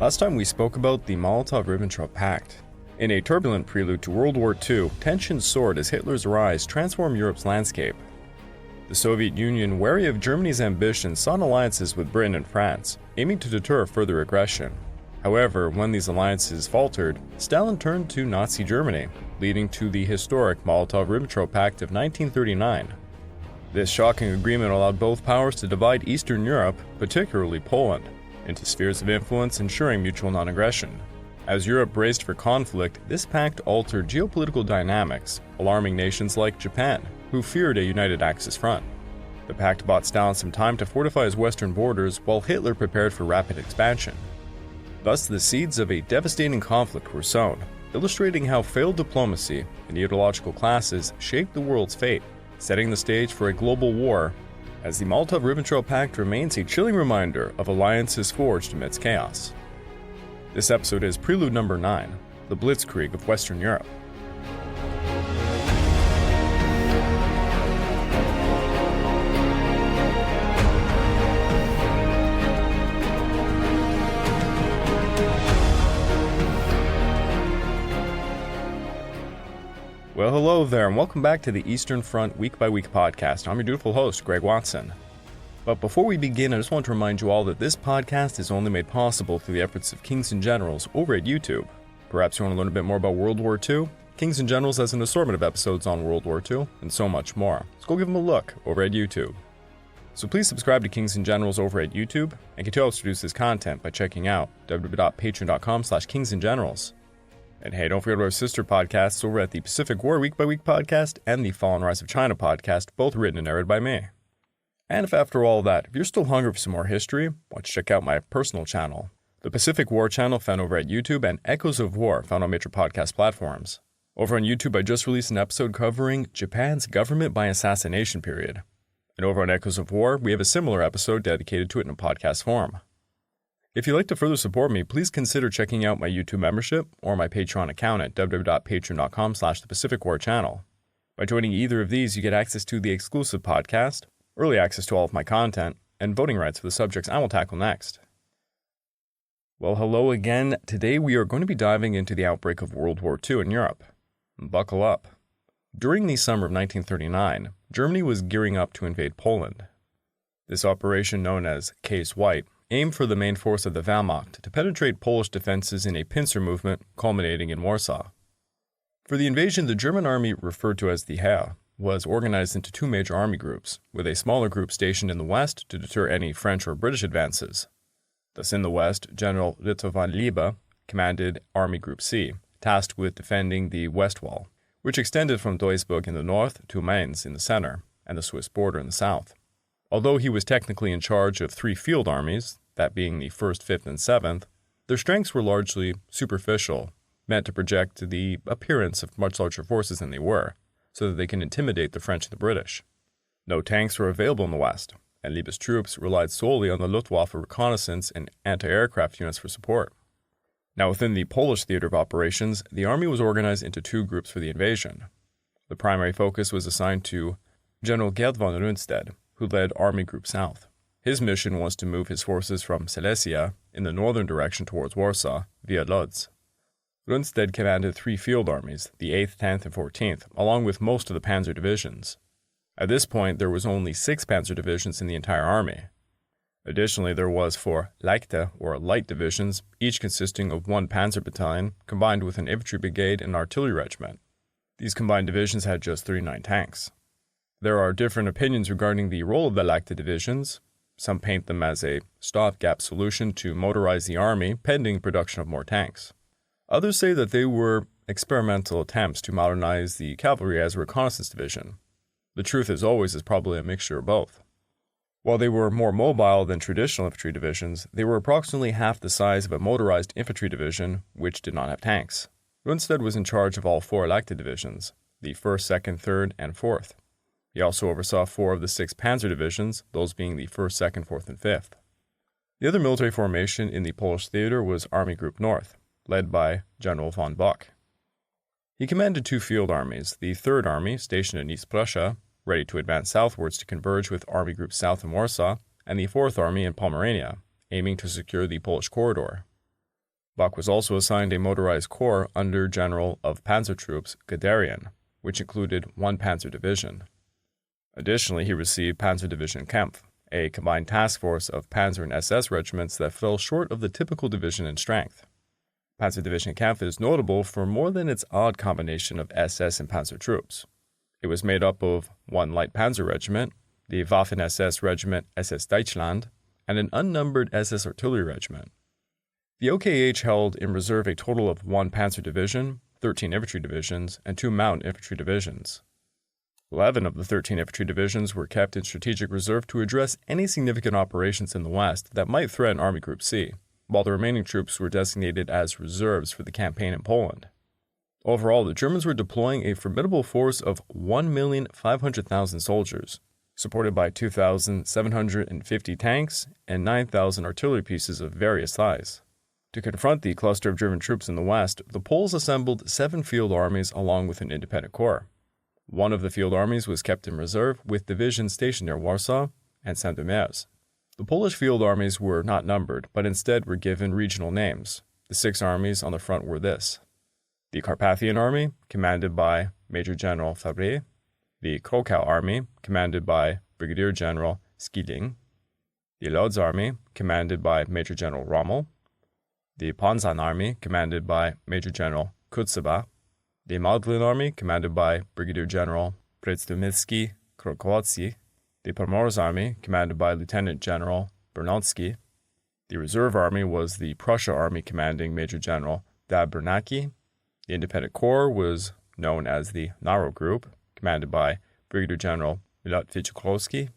Last time we spoke about the Molotov-Ribbentrop Pact. In a turbulent prelude to World War II, tensions soared as Hitler's rise transformed Europe's landscape. The Soviet Union, wary of Germany's ambitions, sought alliances with Britain and France, aiming to deter further aggression. However, when these alliances faltered, Stalin turned to Nazi Germany, leading to the historic Molotov-Ribbentrop Pact of 1939. This shocking agreement allowed both powers to divide Eastern Europe, particularly Poland, into spheres of influence ensuring mutual non-aggression. As Europe braced for conflict, this pact altered geopolitical dynamics, alarming nations like Japan, who feared a united Axis front. The pact bought Stalin some time to fortify his western borders, while Hitler prepared for rapid expansion. Thus, the seeds of a devastating conflict were sown, illustrating how failed diplomacy and ideological classes shaped the world's fate, setting the stage for a global war, as the Molotov-Ribbentrop Pact remains a chilling reminder of alliances forged amidst chaos. This episode is Prelude number 9, the Blitzkrieg of Western Europe. Well, hello there, and welcome back to the Eastern Front Week by Week podcast. I'm your dutiful host, Greg Watson. But before we begin, I just want to remind you all that this podcast is only made possible through the efforts of Kings and Generals over at YouTube. Perhaps you want to learn a bit more about World War II? Kings and Generals has an assortment of episodes on World War II, and so much more. So go give them a look over at YouTube. So please subscribe to Kings and Generals over at YouTube, and continue to produce this content by checking out www.patreon.com/kingsandgenerals. And hey, don't forget our sister podcasts over at the Pacific War Week by Week podcast and the Fall and Rise of China podcast, both written and narrated by me. And if after all that, if you're still hungry for some more history, why don't you check out my personal channel, the Pacific War channel found over at YouTube, and Echoes of War found on major podcast platforms. Over on YouTube, I just released an episode covering Japan's government by assassination period. And over on Echoes of War, we have a similar episode dedicated to it in a podcast form. If you'd like to further support me, please consider checking out my YouTube membership or my Patreon account at www.patreon.com/thepacificwarchannel. By joining either of these, you get access to the exclusive podcast, early access to all of my content, and voting rights for the subjects I will tackle next. Well, hello again. Today we are going to be diving into the outbreak of World War II in Europe. Buckle up. During the summer of 1939, Germany was gearing up to invade Poland. This operation, known as Case White, aimed for the main force of the Wehrmacht to penetrate Polish defenses in a pincer movement culminating in Warsaw. For the invasion, the German army, referred to as the Heer, was organized into two major army groups, with a smaller group stationed in the west to deter any French or British advances. Thus in the west, General Otto von Liebe commanded Army Group C, tasked with defending the West Wall, which extended from Duisburg in the north to Mainz in the center, and the Swiss border in the south. Although he was technically in charge of three field armies, that being the 1st, 5th, and 7th, their strengths were largely superficial, meant to project the appearance of much larger forces than they were, so that they can intimidate the French and the British. No tanks were available in the West, and Liebe's troops relied solely on the Luftwaffe reconnaissance and anti-aircraft units for support. Now within the Polish theater of operations, the army was organized into two groups for the invasion. The primary focus was assigned to General Gerd von Rundstedt, who led Army Group South. His mission was to move his forces from Silesia in the northern direction towards Warsaw via Lodz. Rundstedt commanded three field armies, the 8th, 10th, and 14th, along with most of the panzer divisions. At this point, there was only 6 panzer divisions in the entire army. Additionally, there was 4 Leichte, or light divisions, each consisting of 1 panzer battalion, combined with an infantry brigade and artillery regiment. These combined divisions had just 39 tanks. There are different opinions regarding the role of the Leichte divisions. Some paint them as a stopgap solution to motorize the army pending production of more tanks. Others say that they were experimental attempts to modernize the cavalry as a reconnaissance division. The truth, as always, is probably a mixture of both. While they were more mobile than traditional infantry divisions, they were approximately half the size of a motorized infantry division, which did not have tanks. Rundstedt was in charge of all 4 Leichte divisions, the 1st, 2nd, 3rd, and 4th. He also oversaw 4 of the 6 panzer divisions, those being the 1st, 2nd, 4th, and 5th. The other military formation in the Polish theater was Army Group North, led by General von Bock. He commanded 2 field armies, the 3rd Army, stationed in East Prussia, ready to advance southwards to converge with Army Group South in Warsaw, and the 4th Army in Pomerania, aiming to secure the Polish corridor. Bach was also assigned a motorized corps under General of Panzer Troops Guderian, which included one panzer division. Additionally, he received Panzer Division Kampf, a combined task force of Panzer and SS regiments that fell short of the typical division in strength. Panzer Division Kampf is notable for more than its odd combination of SS and Panzer troops. It was made up of one light Panzer regiment, the Waffen-SS regiment SS Deutschland, and an unnumbered SS artillery regiment. The OKH held in reserve a total of one Panzer division, 13 infantry divisions, and 2 mountain infantry divisions. 11 of the 13 infantry divisions were kept in strategic reserve to address any significant operations in the West that might threaten Army Group C, while the remaining troops were designated as reserves for the campaign in Poland. Overall, the Germans were deploying a formidable force of 1,500,000 soldiers, supported by 2,750 tanks and 9,000 artillery pieces of various size. To confront the cluster of German troops in the West, the Poles assembled 7 field armies along with an independent corps. One of the field armies was kept in reserve, with divisions stationed near Warsaw and Sandomierz. The Polish field armies were not numbered, but instead were given regional names. The 6 armies on the front were this: the Carpathian Army, commanded by Major General Fray; the Krakau Army, commanded by Brigadier General Skilling; the Lodz Army, commanded by Major General Rommel; the Ponzan Army, commanded by Major General Kutseba; the Magdalene Army, commanded by Brigadier General Przemysłowski Krokowski; the Pomorze Army, commanded by Lieutenant General Bernatsky. The Reserve Army was the Prussia Army, commanding Major General Dabernacki. The Independent Corps was known as the Naro Group, commanded by Brigadier General Luftwaffe.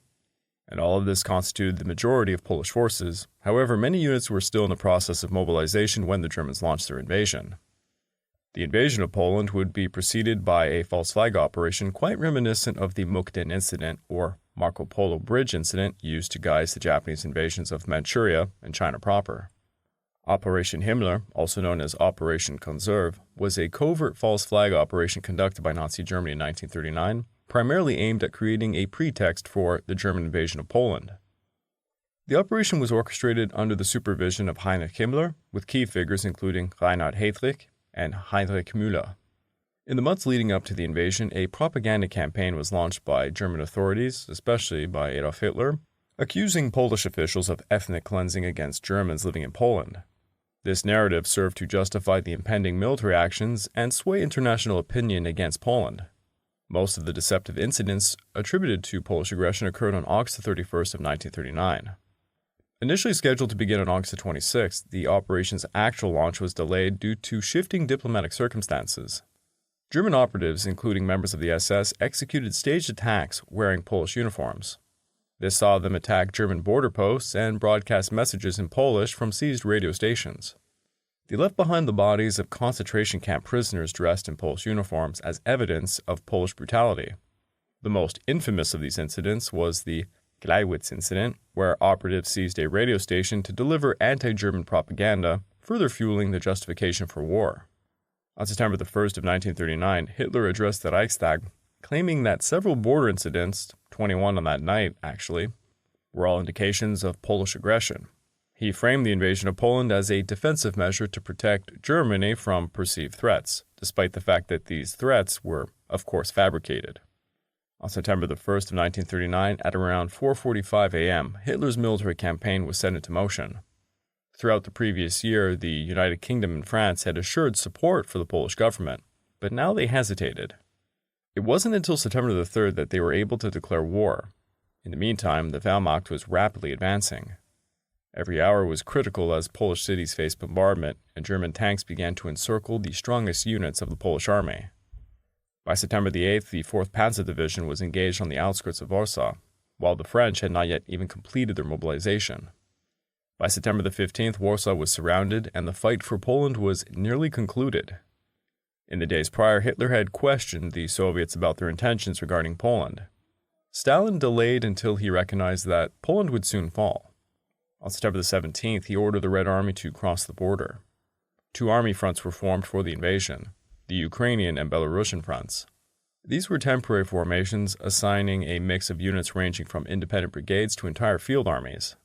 And all of this constituted the majority of Polish forces. However, many units were still in the process of mobilization when the Germans launched their invasion. The invasion of Poland would be preceded by a false flag operation quite reminiscent of the Mukden incident, or Marco Polo Bridge incident, used to guise the Japanese invasions of Manchuria and China proper. Operation Himmler, also known as Operation Konserve, was a covert false flag operation conducted by Nazi Germany in 1939, primarily aimed at creating a pretext for the German invasion of Poland. The operation was orchestrated under the supervision of Heinrich Himmler, with key figures including Reinhard Heydrich and Heinrich Müller. In the months leading up to the invasion, a propaganda campaign was launched by German authorities, especially by Adolf Hitler, accusing Polish officials of ethnic cleansing against Germans living in Poland. This narrative served to justify the impending military actions and sway international opinion against Poland. Most of the deceptive incidents attributed to Polish aggression occurred on August 31st of 1939. Initially scheduled to begin on August 26th, the operation's actual launch was delayed due to shifting diplomatic circumstances. German operatives, including members of the SS, executed staged attacks wearing Polish uniforms. This saw them attack German border posts and broadcast messages in Polish from seized radio stations. They left behind the bodies of concentration camp prisoners dressed in Polish uniforms as evidence of Polish brutality. The most infamous of these incidents was the Gleiwitz incident, where operatives seized a radio station to deliver anti-German propaganda, further fueling the justification for war. On September 1st of 1939, Hitler addressed the Reichstag, claiming that several border incidents, 21 on that night actually, were all indications of Polish aggression. He framed the invasion of Poland as a defensive measure to protect Germany from perceived threats, despite the fact that these threats were, of course, fabricated. On September 1st of 1939, at around 4:45 a.m., Hitler's military campaign was set into motion. Throughout the previous year, the United Kingdom and France had assured support for the Polish government, but now they hesitated. It wasn't until September 3rd that they were able to declare war. In the meantime, the Wehrmacht was rapidly advancing. Every hour was critical as Polish cities faced bombardment, and German tanks began to encircle the strongest units of the Polish army. By September 8th, the 4th Panzer Division was engaged on the outskirts of Warsaw, while the French had not yet even completed their mobilization. By September 15th, Warsaw was surrounded, and the fight for Poland was nearly concluded. In the days prior, Hitler had questioned the Soviets about their intentions regarding Poland. Stalin delayed until he recognized that Poland would soon fall. On September 17th, he ordered the Red Army to cross the border. 2 army fronts were formed for the invasion: the Ukrainian and Belarusian fronts. These were temporary formations, assigning a mix of units ranging from independent brigades to entire field armies.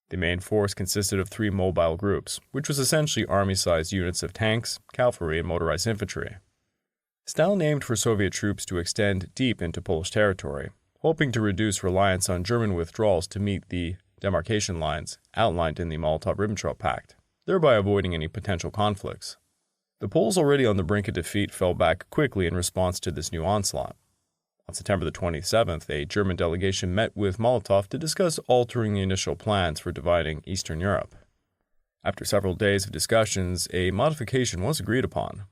The main force consisted of 3 mobile groups, which was essentially army-sized units of tanks, cavalry, and motorized infantry. Stalin aimed for Soviet troops to extend deep into Polish territory, hoping to reduce reliance on German withdrawals to meet the demarcation lines outlined in the Molotov-Ribbentrop Pact, thereby avoiding any potential conflicts. The Poles, already on the brink of defeat, fell back quickly in response to this new onslaught. On September the 27th, a German delegation met with Molotov to discuss altering the initial plans for dividing Eastern Europe. After several days of discussions, a modification was agreed upon.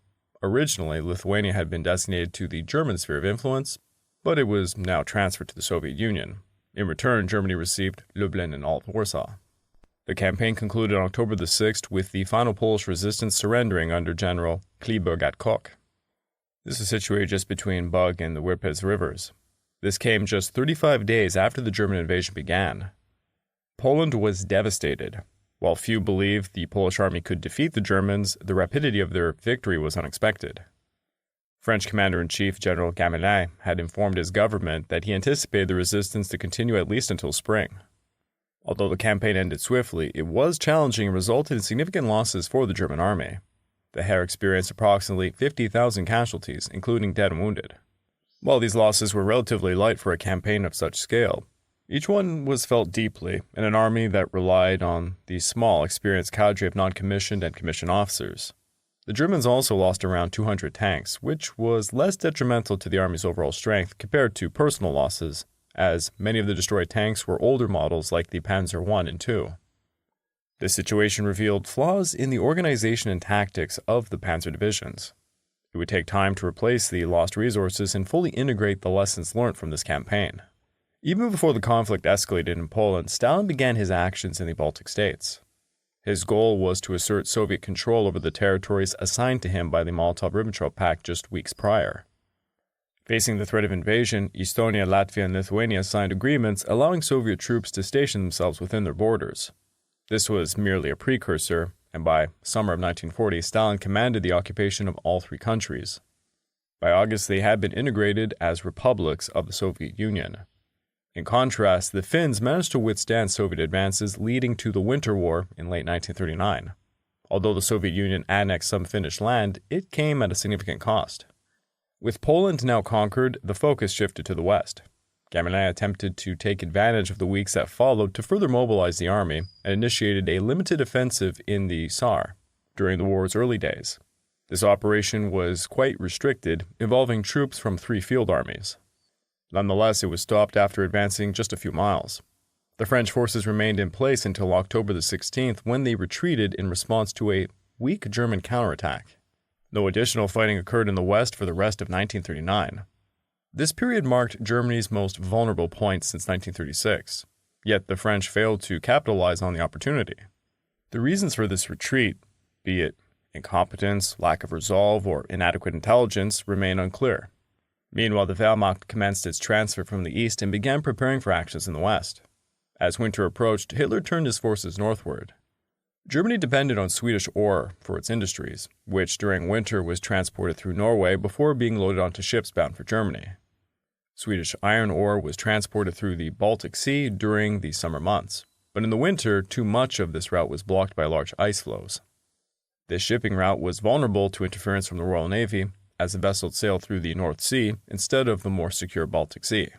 Originally, Lithuania had been designated to the German sphere of influence, but it was now transferred to the Soviet Union. In return, Germany received Lublin and Alt Warsaw. The campaign concluded on October the 6th with the final Polish resistance surrendering under General Kleeberg at Koch. This is situated just between Bug and the Wirpes rivers. This came just 35 days after the German invasion began. Poland was devastated. While few believed the Polish army could defeat the Germans, the rapidity of their victory was unexpected. French Commander-in-Chief General Gamelin had informed his government that he anticipated the resistance to continue at least until spring. Although the campaign ended swiftly, it was challenging and resulted in significant losses for the German army. The Heer experienced approximately 50,000 casualties, including dead and wounded. While these losses were relatively light for a campaign of such scale, each one was felt deeply in an army that relied on the small, experienced cadre of non-commissioned and commissioned officers. The Germans also lost around 200 tanks, which was less detrimental to the army's overall strength compared to personal losses, as many of the destroyed tanks were older models like the Panzer I and II. This situation revealed flaws in the organization and tactics of the panzer divisions. It would take time to replace the lost resources and fully integrate the lessons learned from this campaign. Even before the conflict escalated in Poland, Stalin began his actions in the Baltic states. His goal was to assert Soviet control over the territories assigned to him by the Molotov-Ribbentrop Pact just weeks prior. Facing the threat of invasion, Estonia, Latvia, and Lithuania signed agreements allowing Soviet troops to station themselves within their borders. This was merely a precursor, and by summer of 1940, Stalin commanded the occupation of all 3 countries. By August, they had been integrated as republics of the Soviet Union. In contrast, the Finns managed to withstand Soviet advances, leading to the Winter War in late 1939. Although the Soviet Union annexed some Finnish land, it came at a significant cost. With Poland now conquered, the focus shifted to the west. Gamelin attempted to take advantage of the weeks that followed to further mobilize the army and initiated a limited offensive in the Saar during the war's early days. This operation was quite restricted, involving troops from 3 field armies. Nonetheless, it was stopped after advancing just a few miles. The French forces remained in place until October the 16th, when they retreated in response to a weak German counterattack. No additional fighting occurred in the west for the rest of 1939. This period marked Germany's most vulnerable point since 1936, yet the French failed to capitalize on the opportunity. The reasons for this retreat, be it incompetence, lack of resolve, or inadequate intelligence, remain unclear. Meanwhile, the Wehrmacht commenced its transfer from the east and began preparing for actions in the west. As winter approached, Hitler turned his forces northward. Germany depended on Swedish ore for its industries, which during winter was transported through Norway before being loaded onto ships bound for Germany. Swedish iron ore was transported through the Baltic Sea during the summer months, but in the winter, too much of this route was blocked by large ice floes. This shipping route was vulnerable to interference from the Royal Navy, as the vessels sailed through the North Sea instead of the more secure Baltic Sea.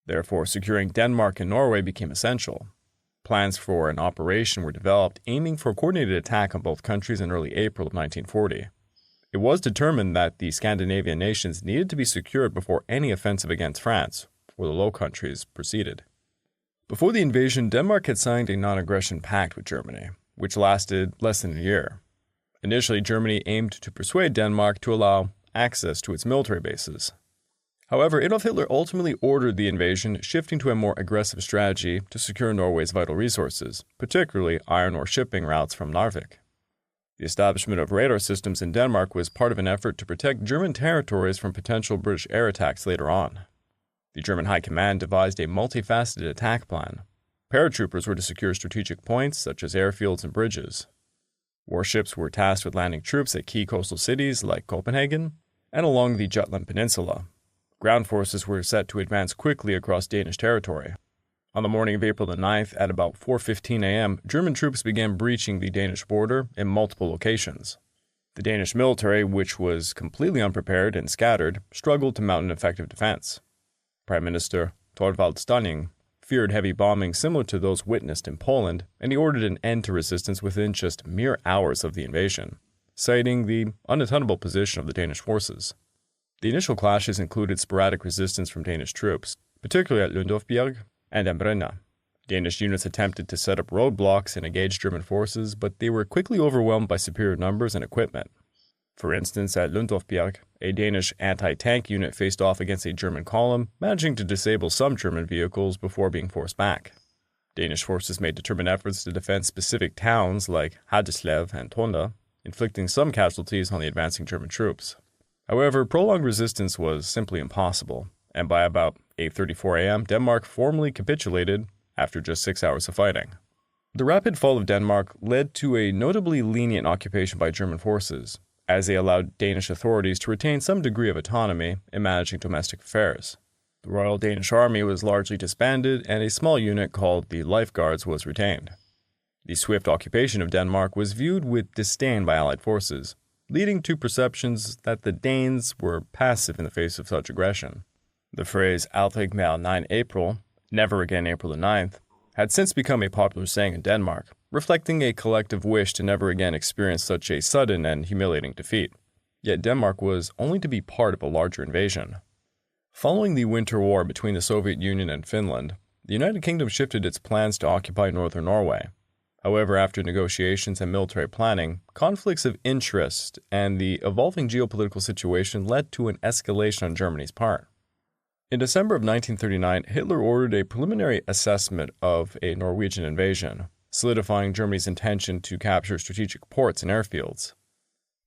Therefore, securing Denmark and Norway became essential. Plans for an operation were developed aiming for a coordinated attack on both countries in early April of 1940. It was determined that the Scandinavian nations needed to be secured before any offensive against France, or the Low Countries, proceeded. Before the invasion, Denmark had signed a non-aggression pact with Germany, which lasted less than a year. Initially, Germany aimed to persuade Denmark to allow access to its military bases. However, Adolf Hitler ultimately ordered the invasion, shifting to a more aggressive strategy to secure Norway's vital resources, particularly iron ore shipping routes from Narvik. The establishment of radar systems in Denmark was part of an effort to protect German territories from potential British air attacks later on. The German High Command devised a multifaceted attack plan. Paratroopers were to secure strategic points such as airfields and bridges. Warships were tasked with landing troops at key coastal cities like Copenhagen and along the Jutland Peninsula. Ground forces were set to advance quickly across Danish territory. On the morning of April the 9th, at about 4:15 a.m., German troops began breaching the Danish border in multiple locations. The Danish military, which was completely unprepared and scattered, struggled to mount an effective defense. Prime Minister Thorvald Stalin feared heavy bombing similar to those witnessed in Poland, and he ordered an end to resistance within just mere hours of the invasion, citing the unattainable position of the Danish forces. The initial clashes included sporadic resistance from Danish troops, particularly at Luftwaffe and Ambrena. Danish units attempted to set up roadblocks and engage German forces, but they were quickly overwhelmed by superior numbers and equipment. For instance, at Luftwaffe, a Danish anti-tank unit faced off against a German column, managing to disable some German vehicles before being forced back. Danish forces made determined efforts to defend specific towns like Haderslev and Tonda, inflicting some casualties on the advancing German troops. However, prolonged resistance was simply impossible, and by about 8:34 a.m., Denmark formally capitulated after just 6 hours of fighting. The rapid fall of Denmark led to a notably lenient occupation by German forces, as they allowed Danish authorities to retain some degree of autonomy in managing domestic affairs. The Royal Danish Army was largely disbanded, and a small unit called the Life Guards was retained. The swift occupation of Denmark was viewed with disdain by Allied forces, leading to perceptions that the Danes were passive in the face of such aggression. The phrase "Aldrig mere 9 April," never again April the 9th, had since become a popular saying in Denmark, reflecting a collective wish to never again experience such a sudden and humiliating defeat. Yet Denmark was only to be part of a larger invasion. Following the Winter War between the Soviet Union and Finland, the United Kingdom shifted its plans to occupy northern Norway. However, after negotiations and military planning, conflicts of interest and the evolving geopolitical situation led to an escalation on Germany's part. In December of 1939, Hitler ordered a preliminary assessment of a Norwegian invasion, solidifying Germany's intention to capture strategic ports and airfields.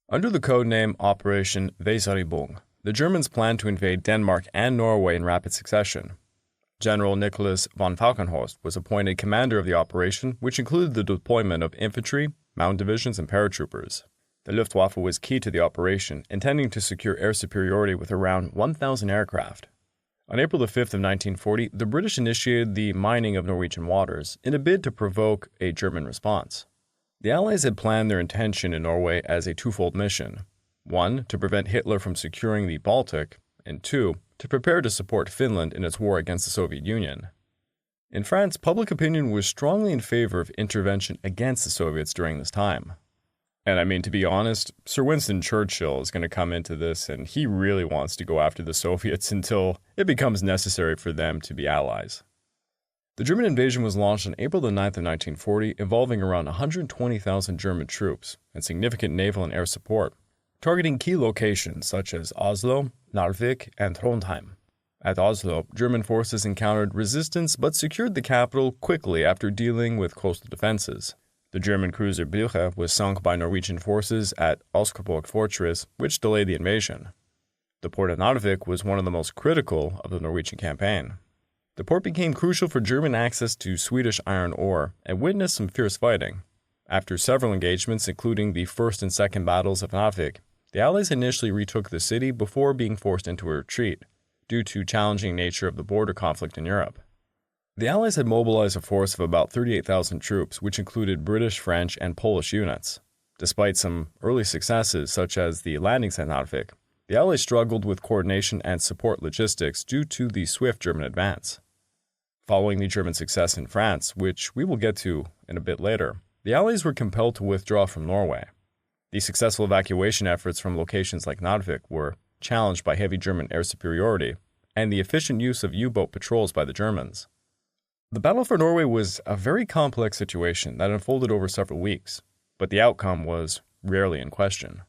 Under the codename Operation Weserübung, the Germans planned to invade Denmark and Norway in rapid succession. General Nicholas von Falkenhorst was appointed commander of the operation, which included the deployment of infantry, mountain divisions, and paratroopers. The Luftwaffe was key to the operation, intending to secure air superiority with around 1,000 aircraft. On April 5th of 1940, the British initiated the mining of Norwegian waters in a bid to provoke a German response. The Allies had planned their intention in Norway as a twofold mission. One, to prevent Hitler from securing the Baltic, and two, to prepare to support Finland in its war against the Soviet Union. In France, public opinion was strongly in favor of intervention against the Soviets during this time. And I mean, to be honest, Sir Winston Churchill is going to come into this, and he really wants to go after the Soviets until it becomes necessary for them to be allies. The German invasion was launched on April 9th of 1940, involving around 120,000 German troops and significant naval and air support, targeting key locations such as Oslo, Narvik, and Trondheim. At Oslo, German forces encountered resistance but secured the capital quickly after dealing with coastal defenses. The German cruiser Brücke was sunk by Norwegian forces at Oskarborg Fortress, which delayed the invasion. The port of Narvik was one of the most critical of the Norwegian campaign. The port became crucial for German access to Swedish iron ore and witnessed some fierce fighting. After several engagements, including the First and Second Battles of Narvik, the Allies initially retook the city before being forced into a retreat, due to challenging nature of the border conflict in Europe. The Allies had mobilized a force of about 38,000 troops, which included British, French, and Polish units. Despite some early successes, such as the landings at Narvik, the Allies struggled with coordination and support logistics due to the swift German advance. Following the German success in France, which we will get to in a bit later, the Allies were compelled to withdraw from Norway. The successful evacuation efforts from locations like Narvik were challenged by heavy German air superiority and the efficient use of U-boat patrols by the Germans. The battle for Norway was a very complex situation that unfolded over several weeks, but the outcome was rarely in question.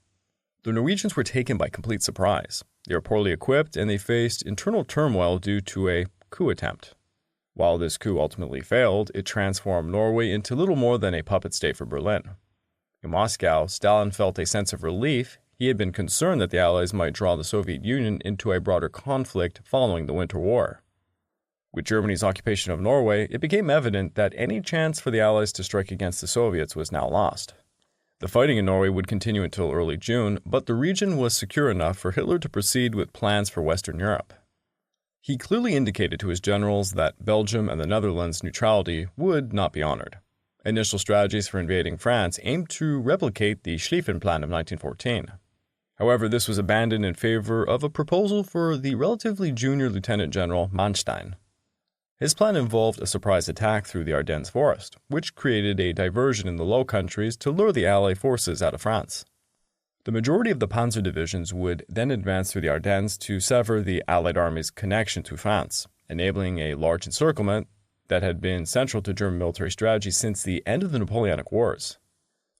The Norwegians were taken by complete surprise. They were poorly equipped and they faced internal turmoil due to a coup attempt. While this coup ultimately failed, it transformed Norway into little more than a puppet state for Berlin. In Moscow, Stalin felt a sense of relief. He had been concerned that the Allies might draw the Soviet Union into a broader conflict following the Winter War. With Germany's occupation of Norway, it became evident that any chance for the Allies to strike against the Soviets was now lost. The fighting in Norway would continue until early June, but the region was secure enough for Hitler to proceed with plans for Western Europe. He clearly indicated to his generals that Belgium and the Netherlands' neutrality would not be honored. Initial strategies for invading France aimed to replicate the Schlieffen Plan of 1914. However, this was abandoned in favor of a proposal for the relatively junior Lieutenant General Manstein. His plan involved a surprise attack through the Ardennes forest, which created a diversion in the Low Countries to lure the Allied forces out of France. The majority of the panzer divisions would then advance through the Ardennes to sever the Allied army's connection to France, enabling a large encirclement that had been central to German military strategy since the end of the Napoleonic Wars.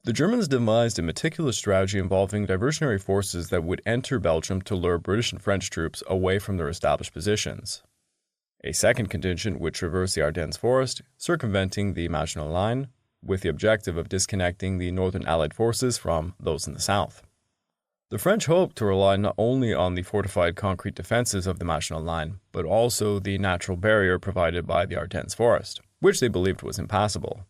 The Germans devised a meticulous strategy involving diversionary forces that would enter Belgium to lure British and French troops away from their established positions. A second contingent would traverse the Ardennes forest, circumventing the Maginot Line, with the objective of disconnecting the northern Allied forces from those in the south. The French hoped to rely not only on the fortified concrete defenses of the Maginot Line, but also the natural barrier provided by the Ardennes forest, which they believed was impassable.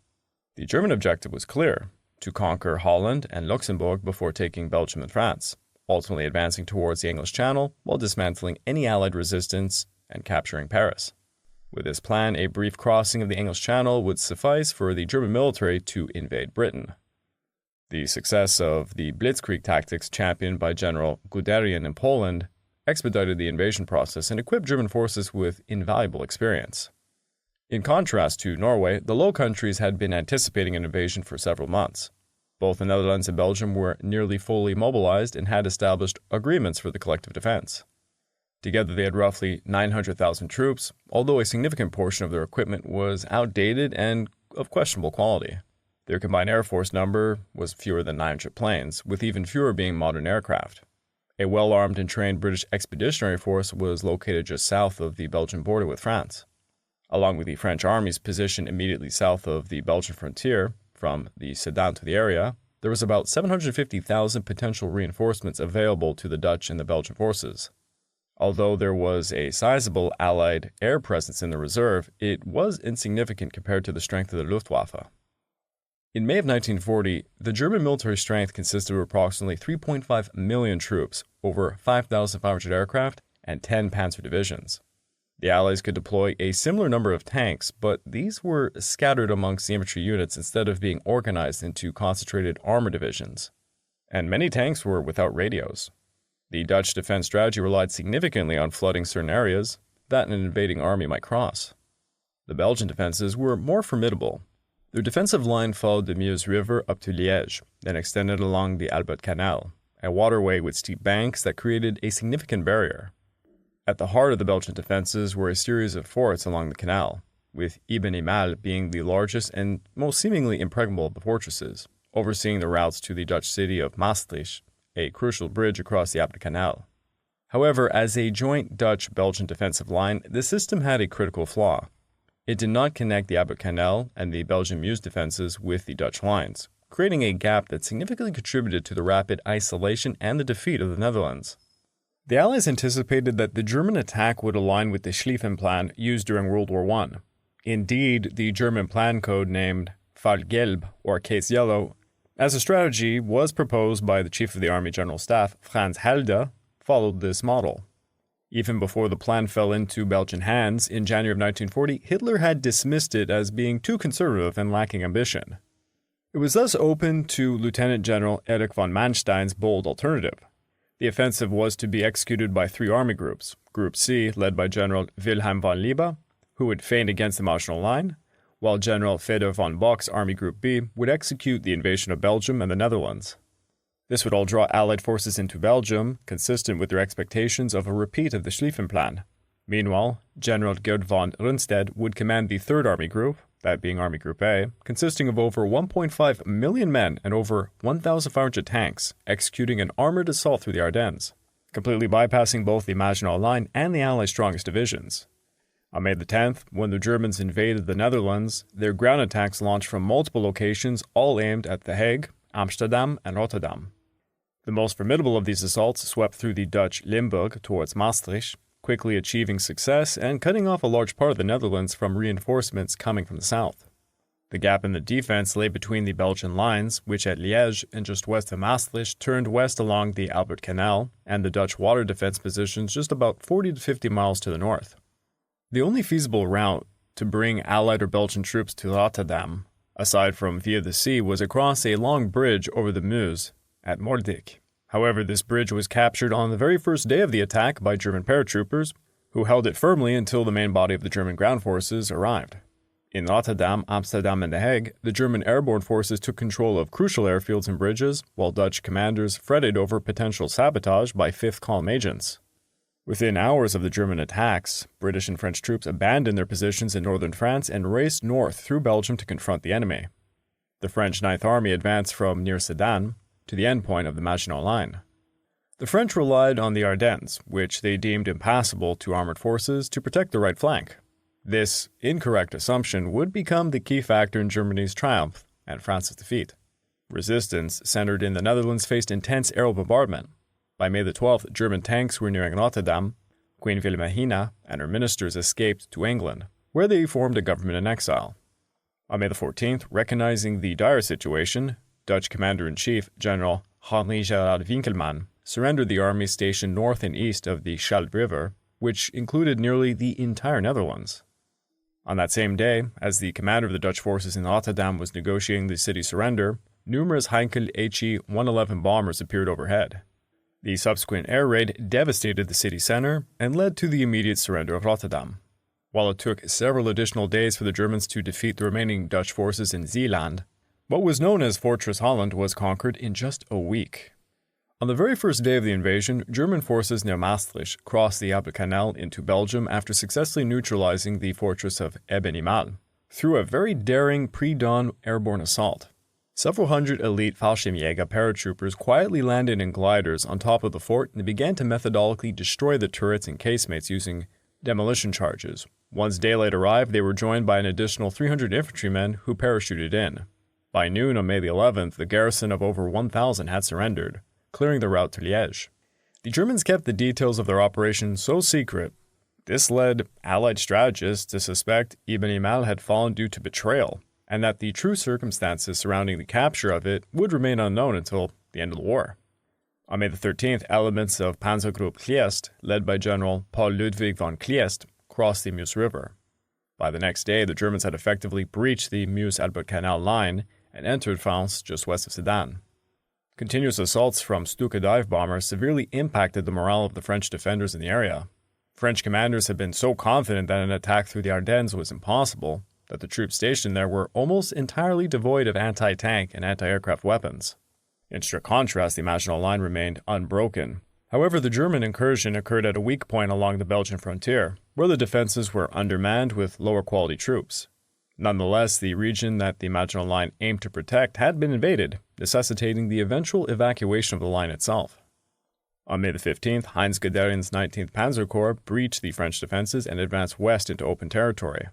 The German objective was clear: to conquer Holland and Luxembourg before taking Belgium and France, ultimately advancing towards the English Channel while dismantling any Allied resistance and capturing Paris. With this plan, a brief crossing of the English Channel would suffice for the German military to invade Britain. The success of the Blitzkrieg tactics championed by General Guderian in Poland expedited the invasion process and equipped German forces with invaluable experience. In contrast to Norway, the Low Countries had been anticipating an invasion for several months. Both the Netherlands and Belgium were nearly fully mobilized and had established agreements for the collective defense. Together they had roughly 900,000 troops, although a significant portion of their equipment was outdated and of questionable quality. Their combined air force number was fewer than 900 planes, with even fewer being modern aircraft. A well-armed and trained British expeditionary force was located just south of the Belgian border with France. Along with the French army's position immediately south of the Belgian frontier, from the Sedan to the area, there was about 750,000 potential reinforcements available to the Dutch and the Belgian forces. Although there was a sizable Allied air presence in the reserve, it was insignificant compared to the strength of the Luftwaffe. In May of 1940, the German military strength consisted of approximately 3.5 million troops, over 5,500 aircraft, and 10 panzer divisions. The Allies could deploy a similar number of tanks, but these were scattered amongst the infantry units instead of being organized into concentrated armor divisions. And many tanks were without radios. The Dutch defense strategy relied significantly on flooding certain areas that an invading army might cross. The Belgian defenses were more formidable. Their defensive line followed the Meuse River up to Liège, then extended along the Albert Canal, a waterway with steep banks that created a significant barrier. At the heart of the Belgian defenses were a series of forts along the canal, with Ibn Imal being the largest and most seemingly impregnable of the fortresses, overseeing the routes to the Dutch city of Maastricht, a crucial bridge across the Albert Canal. However, as a joint Dutch-Belgian defensive line, the system had a critical flaw. It did not connect the Albert Canal and the Belgian Meuse defenses with the Dutch lines, creating a gap that significantly contributed to the rapid isolation and the defeat of the Netherlands. The Allies anticipated that the German attack would align with the Schlieffen Plan used during World War I. Indeed, the German plan code named Fall Gelb, or Case Yellow, as a strategy was proposed by the Chief of the Army General Staff, Franz Halder, followed this model. Even before the plan fell into Belgian hands in January of 1940, Hitler had dismissed it as being too conservative and lacking ambition. It was thus open to Lieutenant General Erich von Manstein's bold alternative. The offensive was to be executed by 3 army groups: Group C, led by General Wilhelm von Liebe, who would feint against the Maginot Line, while General Feder von Bock's Army Group B would execute the invasion of Belgium and the Netherlands. This would all draw Allied forces into Belgium, consistent with their expectations of a repeat of the Schlieffen Plan. Meanwhile, General Gerd von Rundstedt would command the 3rd Army Group, that being Army Group A, consisting of over 1.5 million men and over 1,500 tanks, executing an armored assault through the Ardennes, completely bypassing both the Maginot Line and the Allies' strongest divisions. On May the 10th, when the Germans invaded the Netherlands, their ground attacks launched from multiple locations, all aimed at The Hague, Amsterdam, and Rotterdam. The most formidable of these assaults swept through the Dutch Limburg towards Maastricht, quickly achieving success and cutting off a large part of the Netherlands from reinforcements coming from the south. The gap in the defense lay between the Belgian lines, which at Liège and just west of Maastricht turned west along the Albert Canal, and the Dutch water defense positions just about 40 to 50 miles to the north. The only feasible route to bring Allied or Belgian troops to Rotterdam, aside from via the sea, was across a long bridge over the Meuse at Moerdijk. However, this bridge was captured on the very first day of the attack by German paratroopers, who held it firmly until the main body of the German ground forces arrived. In Rotterdam, Amsterdam, and The Hague, the German airborne forces took control of crucial airfields and bridges, while Dutch commanders fretted over potential sabotage by fifth column agents. Within hours of the German attacks, British and French troops abandoned their positions in northern France and raced north through Belgium to confront the enemy. The French Ninth Army advanced from near Sedan to the endpoint of the Maginot Line. The French relied on the Ardennes, which they deemed impassable to armored forces, to protect the right flank. This incorrect assumption would become the key factor in Germany's triumph and France's defeat. Resistance centered in the Netherlands faced intense aerial bombardment. By May the 12th, German tanks were nearing Rotterdam. Queen Wilhelmina and her ministers escaped to England, where they formed a government in exile. On May the 14th, recognizing the dire situation, Dutch Commander-in-Chief General Henri Gerard Winkelmann surrendered the army stationed north and east of the Scheldt River, which included nearly the entire Netherlands. On that same day, as the commander of the Dutch forces in Rotterdam was negotiating the city's surrender, numerous Heinkel HE-111 bombers appeared overhead. The subsequent air raid devastated the city center and led to the immediate surrender of Rotterdam. While it took several additional days for the Germans to defeat the remaining Dutch forces in Zeeland, what was known as Fortress Holland was conquered in just a week. On the very first day of the invasion, German forces near Maastricht crossed the Elbe Canal into Belgium after successfully neutralizing the fortress of Ebenimal through a very daring pre-dawn airborne assault. Several hundred elite Fallschirmjäger paratroopers quietly landed in gliders on top of the fort and began to methodically destroy the turrets and casemates using demolition charges. Once daylight arrived, they were joined by an additional 300 infantrymen who parachuted in. By noon on May the 11th, the garrison of over 1,000 had surrendered, clearing the route to Liège. The Germans kept the details of their operation so secret. This led Allied strategists to suspect Ibn Imal had fallen due to betrayal, and that the true circumstances surrounding the capture of it would remain unknown until the end of the war. On May the 13th, elements of Panzergruppe Kleist, led by General Paul Ludwig von Kleist, crossed the Meuse River. By the next day, the Germans had effectively breached the Meuse-Elbe Canal line and entered France just west of Sedan. Continuous assaults from Stuka dive bombers severely impacted the morale of the French defenders in the area. French commanders had been so confident that an attack through the Ardennes was impossible that the troops stationed there were almost entirely devoid of anti-tank and anti-aircraft weapons. In strict contrast, the Maginot Line remained unbroken. However, the German incursion occurred at a weak point along the Belgian frontier, where the defenses were undermanned with lower-quality troops. Nonetheless, the region that the Maginot Line aimed to protect had been invaded, necessitating the eventual evacuation of the line itself. On May the 15th, Heinz Guderian's 19th Panzer Corps breached the French defenses and advanced west into open territory.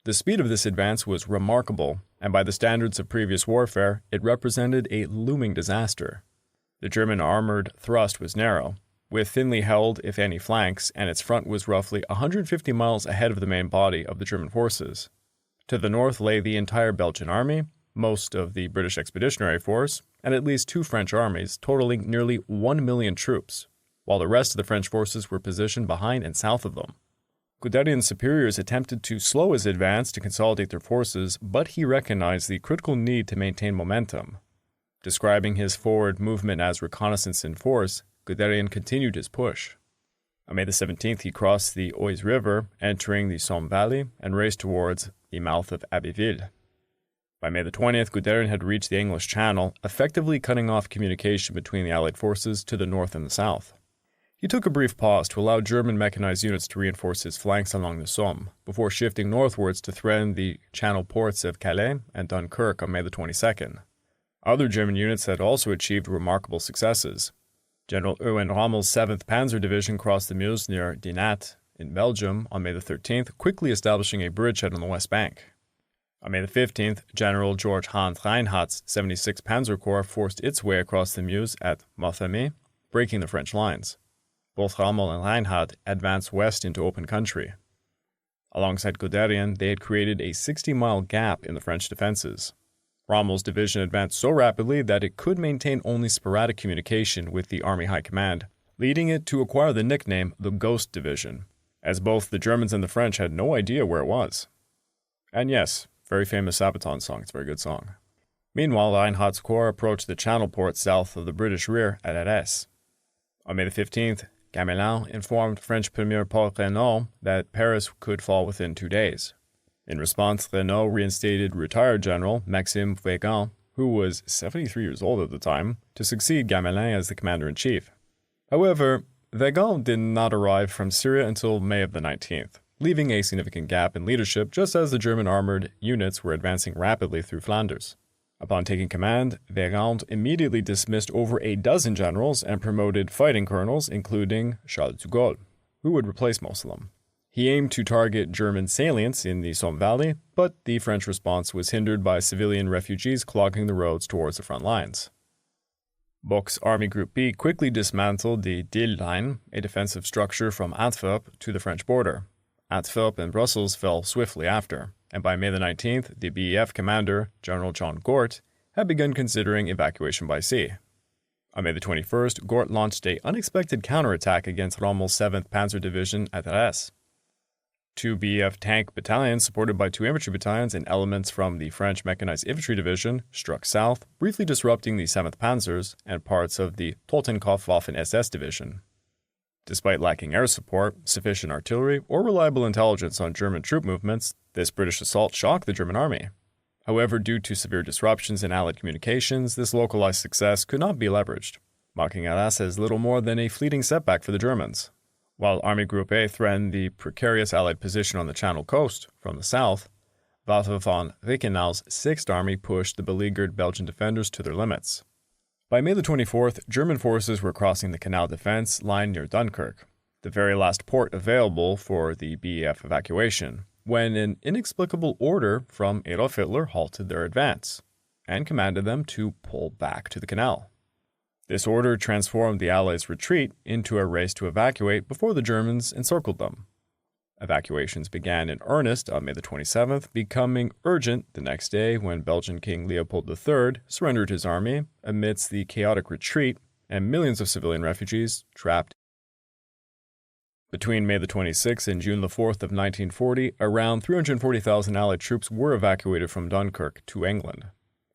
The speed of this advance was remarkable, and by the standards of previous warfare, it represented a looming disaster. The German armored thrust was narrow, with thinly held, if any, flanks, and its front was roughly 150 miles ahead of the main body of the German forces. To the north lay the entire Belgian army, most of the British Expeditionary Force, and at least 2 French armies, totaling nearly 1 million troops, while the rest of the French forces were positioned behind and south of them. Guderian's superiors attempted to slow his advance to consolidate their forces, but he recognized the critical need to maintain momentum. Describing his forward movement as reconnaissance in force, Guderian continued his push. On May the 17th, he crossed the Oise River, entering the Somme Valley, and raced towards the mouth of Abbeville. By May the 20th, Guderian had reached the English Channel, effectively cutting off communication between the Allied forces to the north and the south. He took a brief pause to allow German mechanized units to reinforce his flanks along the Somme, before shifting northwards to threaten the Channel ports of Calais and Dunkirk on May the 22nd. Other German units had also achieved remarkable successes. General Erwin Rommel's 7th Panzer Division crossed the Meuse near Dinant in Belgium on May the 13th, quickly establishing a bridgehead on the west bank. On May the 15th, General George Hans Reinhardt's 76th Panzer Corps forced its way across the Meuse at Montfermeil, breaking the French lines. Both Rommel and Reinhardt advanced west into open country. Alongside Guderian, they had created a 60-mile gap in the French defenses. Rommel's division advanced so rapidly that it could maintain only sporadic communication with the Army High Command, leading it to acquire the nickname the Ghost Division. as both the Germans and the French had no idea where it was. And yes, very famous Sabaton song, it's a very good song. Meanwhile, Reinhardt's corps approached the Channel port south of the British rear at Arras. On May the 15th, Gamelin informed French Premier Paul Reynaud that Paris could fall within 2 days. In response, Reynaud reinstated retired General Maxime Weygand, who was 73 years old at the time, to succeed Gamelin as the commander-in-chief. However, Weygand did not arrive from Syria until May of the 19th, leaving a significant gap in leadership just as the German armored units were advancing rapidly through Flanders. Upon taking command, Weygand immediately dismissed over a dozen generals and promoted fighting colonels, including Charles de Gaulle, who would replace most of them. He aimed to target German salients in the Somme Valley, but the French response was hindered by civilian refugees clogging the roads towards the front lines. Bock's Army Group B quickly dismantled the Dille line, a defensive structure from Antwerp to the French border. Antwerp and Brussels fell swiftly after, and by May the 19th, the BEF commander, General John Gort, had begun considering evacuation by sea. On May the 21st, Gort launched an unexpected counterattack against Rommel's 7th Panzer Division at Arras. 2 BEF tank battalions, supported by 2 infantry battalions and elements from the French Mechanized Infantry Division, struck south, briefly disrupting the 7th Panzers and parts of the Totenkopfwaffen SS Division. Despite lacking air support, sufficient artillery, or reliable intelligence on German troop movements, this British assault shocked the German army. However, due to severe disruptions in Allied communications, this localized success could not be leveraged, marking Arras as little more than a fleeting setback for the Germans. While Army Group A threatened the precarious Allied position on the Channel coast from the south, Walter von Reichenau's 6th Army pushed the beleaguered Belgian defenders to their limits. By May the 24th, German forces were crossing the Canal defense line near Dunkirk, the very last port available for the BEF evacuation, when an inexplicable order from Adolf Hitler halted their advance and commanded them to pull back to the canal. This order transformed the Allies' retreat into a race to evacuate before the Germans encircled them. Evacuations began in earnest on May the 27th, becoming urgent the next day when Belgian King Leopold III surrendered his army amidst the chaotic retreat and millions of civilian refugees trapped. Between May the 26th and June the 4th of 1940, around 340,000 Allied troops were evacuated from Dunkirk to England.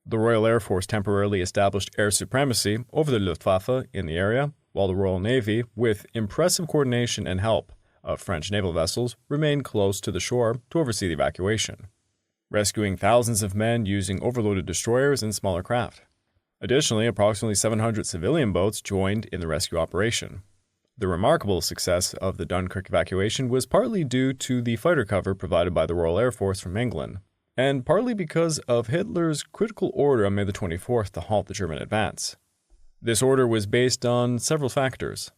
The Royal Air Force temporarily established air supremacy over the Luftwaffe in the area, while the Royal Navy, with impressive coordination and help of French naval vessels, remained close to the shore to oversee the evacuation, rescuing thousands of men using overloaded destroyers and smaller craft. Additionally, approximately 700 civilian boats joined in the rescue operation. The remarkable success of the Dunkirk evacuation was partly due to the fighter cover provided by the Royal Air Force from England, and partly because of Hitler's critical order on May the 24th to halt the German advance. This order was based on several factors.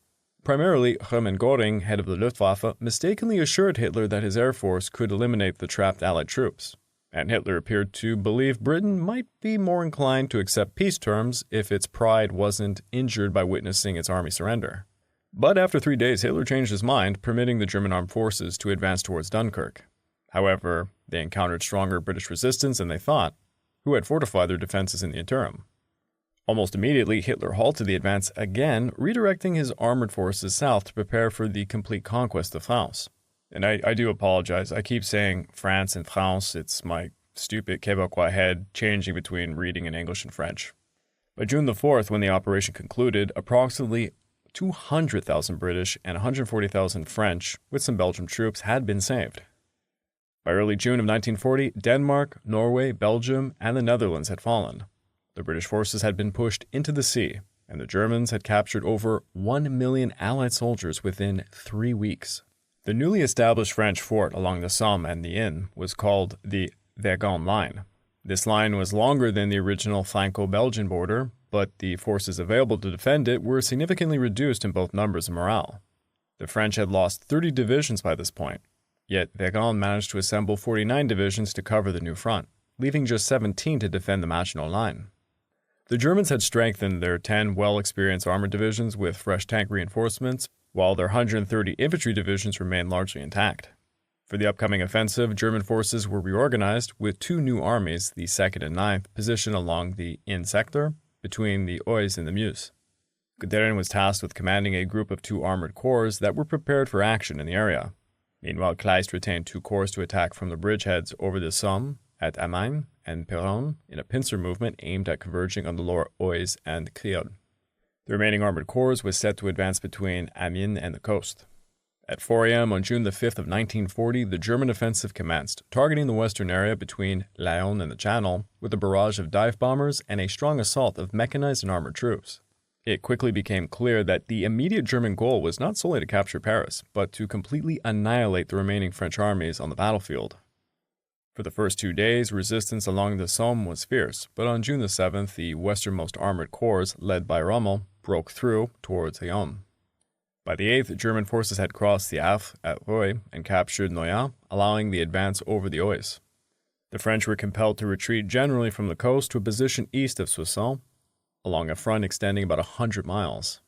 Primarily, Hermann Göring, head of the Luftwaffe, mistakenly assured Hitler that his air force could eliminate the trapped Allied troops, and Hitler appeared to believe Britain might be more inclined to accept peace terms if its pride wasn't injured by witnessing its army surrender. But after 3 days, Hitler changed his mind, permitting the German armed forces to advance towards Dunkirk. However, they encountered stronger British resistance than they thought, who had fortified their defenses in the interim. Almost immediately, Hitler halted the advance again, redirecting his armored forces south to prepare for the complete conquest of France. And I do apologize. I keep saying France and France. It's my stupid Quebecois head changing between reading in English and French. By June the 4th, when the operation concluded, approximately 200,000 British and 140,000 French, with some Belgian troops, had been saved. By early June of 1940, Denmark, Norway, Belgium, and the Netherlands had fallen. The British forces had been pushed into the sea, and the Germans had captured over 1 million Allied soldiers within 3 weeks. The newly established French fort along the Somme and the Inn was called the Weygand Line. This line was longer than the original Franco-Belgian border, but the forces available to defend it were significantly reduced in both numbers and morale. The French had lost 30 divisions by this point, yet Weygand managed to assemble 49 divisions to cover the new front, leaving just 17 to defend the Maginot Line. The Germans had strengthened their 10 well-experienced armored divisions with fresh tank reinforcements, while their 130 infantry divisions remained largely intact. For the upcoming offensive, German forces were reorganized with 2 new armies, the 2nd and 9th, positioned along the Inn sector between the Oise and the Meuse. Guderian was tasked with commanding a group of 2 armored corps that were prepared for action in the area. Meanwhile, Kleist retained 2 corps to attack from the bridgeheads over the Somme at Amiens and Péronne in a pincer movement aimed at converging on the lower Oise and Crillon. The remaining armored corps was set to advance between Amiens and the coast. At 4 a.m. on June the 5th of 1940, the German offensive commenced, targeting the western area between Laon and the Channel with a barrage of dive bombers and a strong assault of mechanized and armored troops. It quickly became clear that the immediate German goal was not solely to capture Paris, but to completely annihilate the remaining French armies on the battlefield. For the first 2 days, resistance along the Somme was fierce, but on June the 7th, the westernmost armored corps, led by Rommel, broke through towards Riom. By the 8th, German forces had crossed the Avre at Roye and captured Noyat, allowing the advance over the Oise. The French were compelled to retreat generally from the coast to a position east of Soissons, along a front extending about 100 miles.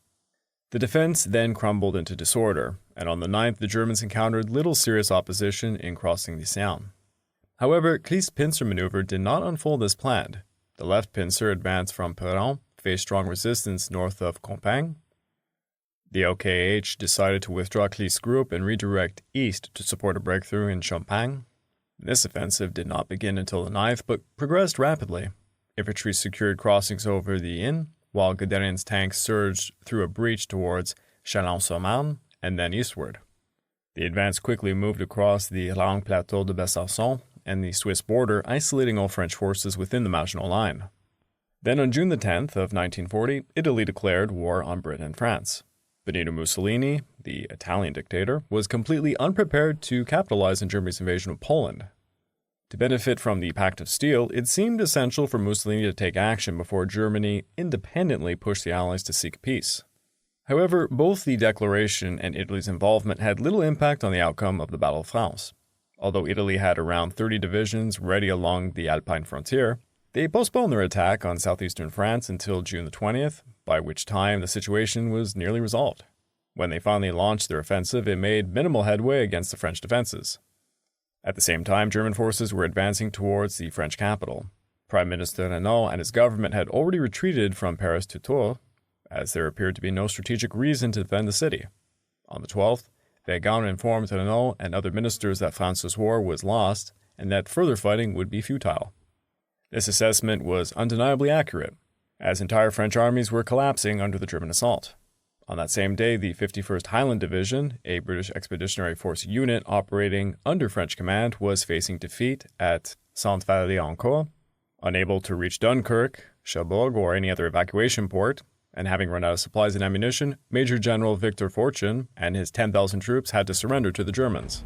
The defense then crumbled into disorder, and on the 9th the Germans encountered little serious opposition in crossing the Seine. However, Kleist's pincer maneuver did not unfold as planned. The left pincer advanced from Péronne, faced strong resistance north of Compiègne. The OKH decided to withdraw Kleist's group and redirect east to support a breakthrough in Champagne. This offensive did not begin until the 9th, but progressed rapidly. Infantry secured crossings over the Inn, while Guderian's tanks surged through a breach towards Chalon-sur-Marne and then eastward. The advance quickly moved across the long plateau de Besançon and the Swiss border, isolating all French forces within the Maginot Line. Then on June the 10th of 1940, Italy declared war on Britain and France. Benito Mussolini, the Italian dictator, was completely unprepared to capitalize on Germany's invasion of Poland. To benefit from the Pact of Steel, it seemed essential for Mussolini to take action before Germany independently pushed the Allies to seek peace. However, both the declaration and Italy's involvement had little impact on the outcome of the Battle of France. Although Italy had around 30 divisions ready along the Alpine frontier, they postponed their attack on southeastern France until June the 20th, by which time the situation was nearly resolved. When they finally launched their offensive, it made minimal headway against the French defenses. At the same time, German forces were advancing towards the French capital. Prime Minister Renaud and his government had already retreated from Paris to Tours, as there appeared to be no strategic reason to defend the city. On the 12th, Weygand informed Renaud and other ministers that France's war was lost and that further fighting would be futile. This assessment was undeniably accurate, as entire French armies were collapsing under the German assault. On that same day, the 51st Highland Division, a British Expeditionary Force unit operating under French command, was facing defeat at Sainte-Valerie-en-Cour. Unable to reach Dunkirk, Cherbourg, or any other evacuation port, and having run out of supplies and ammunition, Major General Victor Fortune and his 10,000 troops had to surrender to the Germans.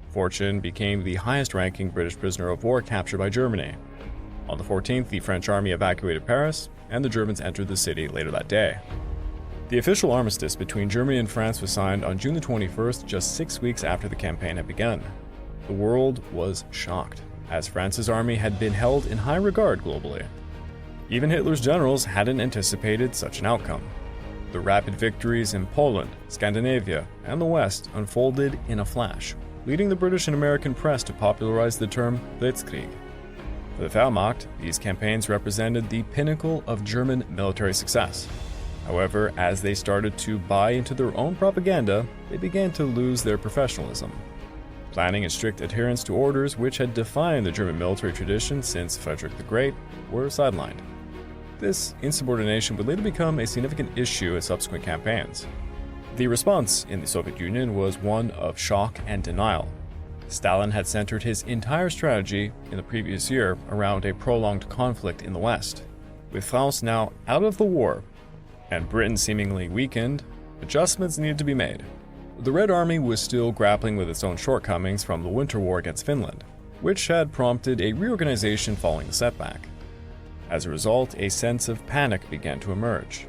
Fortune became the highest-ranking British prisoner of war captured by Germany. On the 14th, the French army evacuated Paris, and the Germans entered the city later that day. The official armistice between Germany and France was signed on June the 21st, just 6 weeks after the campaign had begun. The world was shocked, as France's army had been held in high regard globally. Even Hitler's generals hadn't anticipated such an outcome. The rapid victories in Poland, Scandinavia, and the West unfolded in a flash, leading the British and American press to popularize the term Blitzkrieg. For the Wehrmacht, these campaigns represented the pinnacle of German military success. However, as they started to buy into their own propaganda, they began to lose their professionalism. Planning and strict adherence to orders which had defined the German military tradition since Frederick the Great were sidelined. This insubordination would later become a significant issue in subsequent campaigns. The response in the Soviet Union was one of shock and denial. Stalin had centered his entire strategy in the previous year around a prolonged conflict in the West. With France now out of the war, and Britain seemingly weakened, adjustments needed to be made. The Red Army was still grappling with its own shortcomings from the Winter War against Finland, which had prompted a reorganization following the setback. As a result, a sense of panic began to emerge.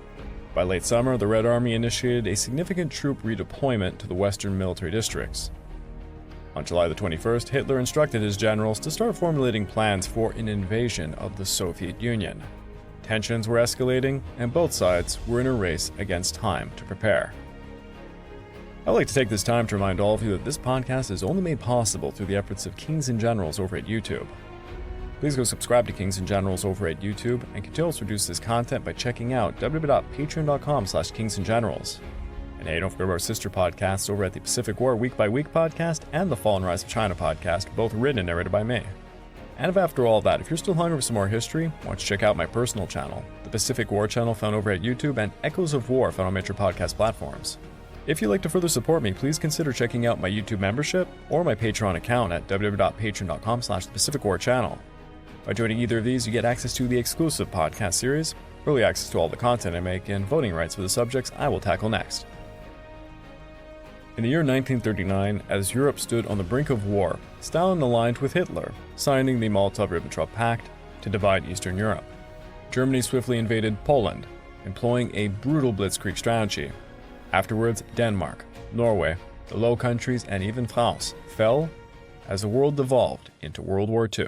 By late summer, the Red Army initiated a significant troop redeployment to the western military districts. On July the 21st, Hitler instructed his generals to start formulating plans for an invasion of the Soviet Union. Tensions were escalating, and both sides were in a race against time to prepare. I'd like to take this time to remind all of you that this podcast is only made possible through the efforts of Kings and Generals over at YouTube. Please go subscribe to Kings and Generals over at YouTube and continue to produce this content by checking out www.patreon.com/kingsandgenerals. And hey, don't forget about our sister podcasts over at the Pacific War Week by Week podcast and the Fall and Rise of China podcast, both written and narrated by me. And if after all that, if you're still hungry for some more history, why don't you check out my personal channel, the Pacific War channel found over at YouTube, and Echoes of War found on major podcast platforms. If you'd like to further support me, please consider checking out my YouTube membership or my Patreon account at www.patreon.com/thepacificwarchannel. By joining either of these, you get access to the exclusive podcast series, early access to all the content I make, and voting rights for the subjects I will tackle next. In the year 1939, as Europe stood on the brink of war, Stalin aligned with Hitler, signing the Molotov-Ribbentrop Pact to divide Eastern Europe. Germany swiftly invaded Poland, employing a brutal Blitzkrieg strategy. Afterwards, Denmark, Norway, the Low Countries, and even France fell as the world devolved into World War II.